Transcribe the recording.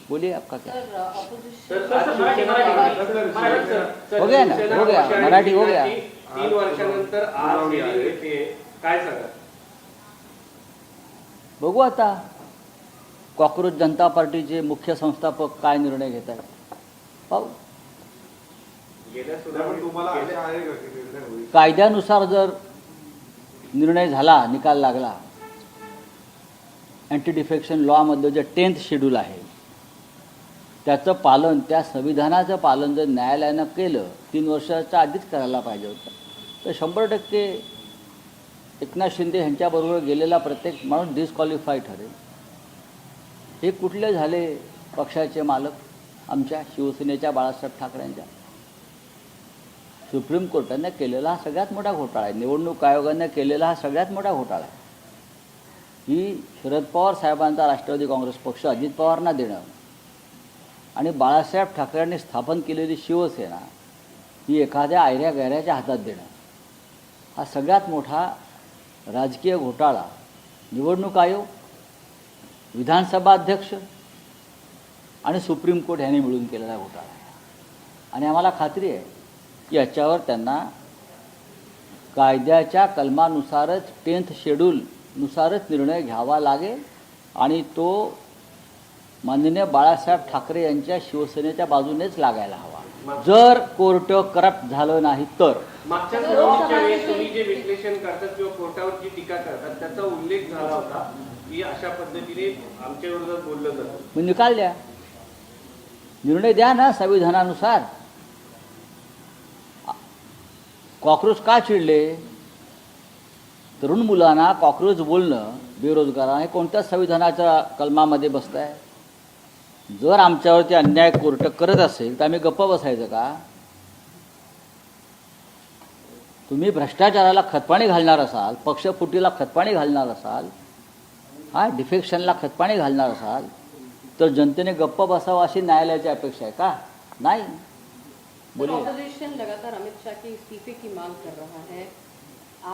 बोलिए आपका क्या सर, हो गया ना, हो गया, मराठी हो गया. 3 वर्षानंतर आज hearing येते, काय सांगा? बघू आता कॉक्रोच जनता पार्टीचे मुख्य संस्थापक काय निर्णय घेत आहेत पाहू. गेल्या पण तुम्हाला आशा आहे का की निर्णय होईल? कायद्यानुसार जर निर्णय झाला, निकाल लागला, अँटी डिफेक्शन लॉमधलं जे 10th शेड्यूल आहे त्याचं पालन, त्या संविधानाचं पालन जर न्यायालयानं केलं, 3 वर्षाच्या आधीच करायला पाहिजे होतं, तर 100% एकनाथ शिंदे यांच्याबरोबर गेलेला प्रत्येक माणूस डिस्क्वालिफाय ठरेल. हे कुठले झाले पक्षाचे मालक? आमच्या शिवसेनेच्या बाळासाहेब ठाकरेंच्या. सुप्रीम कोर्टाने केलेला हा सगळ्यात मोठा घोटाळा आहे. निवडणूक आयोगाने केलेला हा सगळ्यात मोठा घोटाळा आहे. ही शरद पवार साहेबांचा राष्ट्रवादी काँग्रेस पक्ष अजित पवारांना देणं आणि बाळासाहेब ठाकरेंनी स्थापन केलेली शिवसेना ही एखाद्या आयऱ्या गैऱ्याच्या हातात देणं, हा सगळ्यात मोठा राजकीय घोटाळा निवडणूक आयोग, विधानसभा अध्यक्ष आणि सुप्रीम कोर्ट यांनी मिळून केलेला घोटाळा आहे. आणि आम्हाला खात्री आहे की याच्यावर त्यांना कायद्याच्या कलमानुसारच 10th शेड्यूलनुसारच निर्णय घ्यावा लागेल आणि तो माननीय बाळासाहेब ठाकरे यांच्या शिवसेनेच्या बाजूनेच लागायला हवा, जर कोर्ट करप्ट झालं नाही तर. मागच्या सुनावणीच्या वेळी तुम्ही जे विश्लेषण करतात किंवा कोर्टावर जी टीका करतात त्याचा उल्लेख झाला होता की अशा पद्धतीने आमच्या विरोधात बोललं जातं. मग निकाल द्या, निर्णय द्या ना संविधानानुसार. कॉक्रोच का चिडले? तरुण मुलांना कॉक्रोच बोलणं, बेरोजगारांना हे कोणत्याच संविधानाच्या कलमामध्ये बसत आहे? जर आमच्यावरती अन्याय कोर्ट करत असेल तर आम्ही गप्प बसायचं का? तुम्ही भ्रष्टाचाराला खतपाणी घालणार असाल, पक्षफुटीला खतपाणी घालणार असाल, डिफेक्शनला खतपाणी घालणार असाल तर जनतेने गप्प बसावं अशी न्यायालयाची अपेक्षा आहे का? नाही. बोलिए. ऑपोजिशन लगातार अमित शाह के इस्तीफे की मांग कर रहा है.